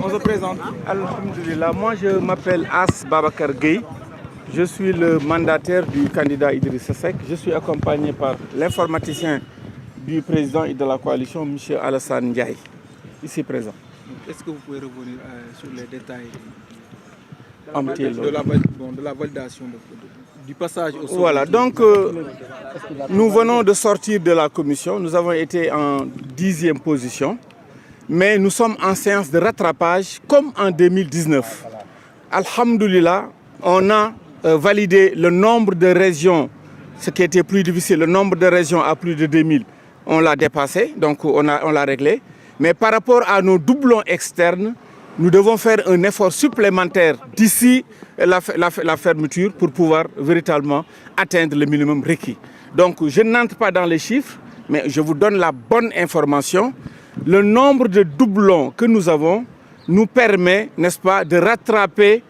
On se présente. Alhamdulillah, moi je m'appelle As Babakar Gueye. Je suis le mandataire du candidat Idrissa Seck. Je suis accompagné par l'informaticien du président et de la coalition, M. Alassane Ndiaye, ici présent. Est-ce que vous pouvez revenir sur les détails de la validation du passage au sommet? Voilà, donc nous venons de sortir de la commission. Nous avons été en 10e position. Mais nous sommes en séance de rattrapage comme en 2019. Alhamdulillah, on a validé le nombre de régions, ce qui était plus difficile, le nombre de régions à plus de 2000, on l'a dépassé, donc on l'a réglé. Mais par rapport à nos doublons externes, nous devons faire un effort supplémentaire d'ici la fermeture pour pouvoir véritablement atteindre le minimum requis. Donc je n'entre pas dans les chiffres, mais je vous donne la bonne information. Le nombre de doublons que nous avons nous permet, n'est-ce pas, de rattraper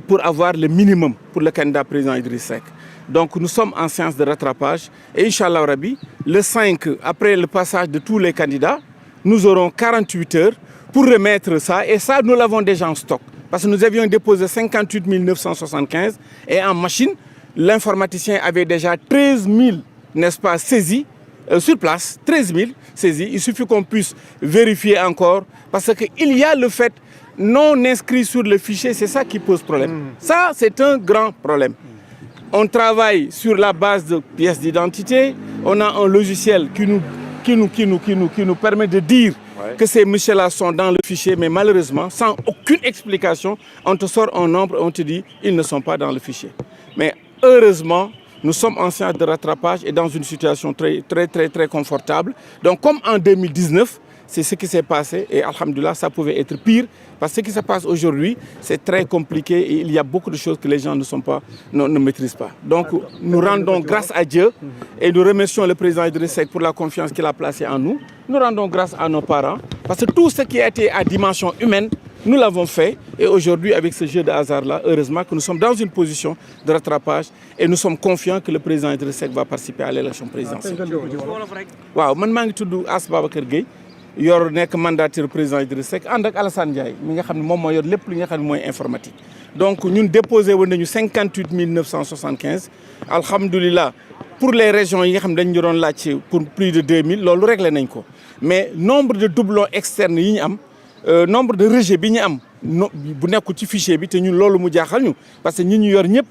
pour avoir le minimum pour le candidat président Idrissa Seck. Donc nous sommes en séance de rattrapage et Inch'Allah Rabbi, le 5, après le passage de tous les candidats, nous aurons 48 heures pour remettre ça et ça nous l'avons déjà en stock. Parce que nous avions déposé 58 975 et en machine, l'informaticien avait déjà 13 000, n'est-ce pas, saisis. Sur place, 13 000 saisis. Il suffit qu'on puisse vérifier encore parce qu'il y a le fait non inscrit sur le fichier, c'est ça qui pose problème. Ça, c'est un grand problème. On travaille sur la base de pièces d'identité. On a un logiciel qui nous permet de dire que ces messieurs-là sont dans le fichier, mais malheureusement, sans aucune explication, on te sort un nombre et on te dit ils ne sont pas dans le fichier. Mais heureusement, nous sommes en séance de rattrapage et dans une situation très confortable. Donc comme en 2019, c'est ce qui s'est passé et alhamdoulilah, ça pouvait être pire. Parce que ce qui se passe aujourd'hui, c'est très compliqué et il y a beaucoup de choses que les gens ne maîtrisent pas. Donc nous rendons grâce à Dieu et nous remercions le président Idrissa Seck pour la confiance qu'il a placée en nous. Nous rendons grâce à nos parents parce que tout ce qui a été à dimension humaine, nous l'avons fait et aujourd'hui, avec ce jeu de hasard-là, heureusement que nous sommes dans une position de rattrapage et nous sommes confiants que le président Idrissa Seck va participer à l'élection présidentielle. Waaw, man maa ngi tudd As Babakar Gueye yor nekk mandataire président Idrissa Seck ànd ak Alassane Ndiaye mi nga xam ne moom moo yor lépp li nga xam ne mooy informatique. Donc ñun déposé woon nañu 58 975 alhamdulilah pour les régions yi nga xam ne dañu doon laaj pour plus de 2000 loolu réglé nañ ko mais nombre de doublons externes yi ñu am. Nombre de rejets bi ñu am bu nekkul ci fichier bi te ñun loolu mu jaaxal ñu parce que ñi ñu yor ñëpp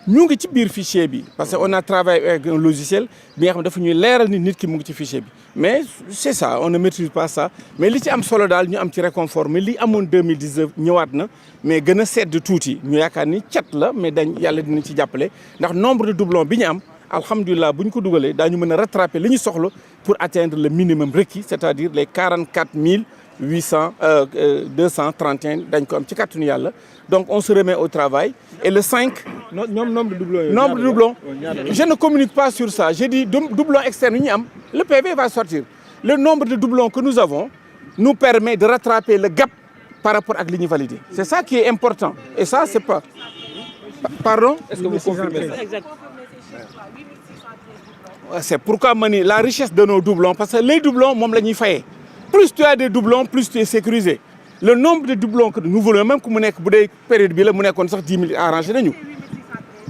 ñu ngi ci biir fichier bi parce que on a travaillé avec un logiciel bi nga xam ne dafa ñuy leeral ni nit ki mu ngi ci fichier bi mais c'est ça on ne maîtrise pas ça mais li ci am solo daal ñu am ci réconfort mais li amoon 2019 ñëwaat na mais gën a sedd tuuti ñu yaakaar ni cat la mais yàlla dinañ ci jàppale ndax nombre de doublons bi ñu am alhamdulilah bu ñu ko dugalee daañu mën a rattraper li ñu soxla pour atteindre le minimum requis c'est-à-dire les 44 231 dañ ko am ci kàttanu yàlla donc on se remet au travail et le 5 nombre de doublons je ne communique pas sur ça j'ai dit doublons externes yi ñu am le PV va sortir le nombre de doublons que nous avons nous permet de rattraper le gap par rapport ak li ñu validé c'est ça qui est important et ça c'est pas pardon est-ce que vous confirmez ça? C'est pourquoi ma ni la richesse de nos doublons parce que les doublons moom la ñuy fayee plus tu as des doublons, plus tu es sécurisé. Le nombre de doublons que nous voulons, même comme on est période bi la mu nekkoon sax 10 000 arrangé nañu.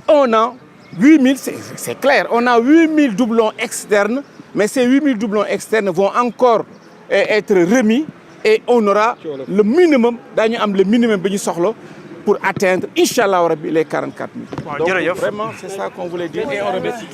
On a 8000, c'est clair, on a 8000 doublons externes, mais ces 8000 doublons externes vont encore être remis et on aura le minimum, daañu am le minimum bi ñu soxla pour atteindre, Inch'Allah Rabbi, les 44 000. Donc vraiment, c'est ça qu'on voulait dire et on remercie.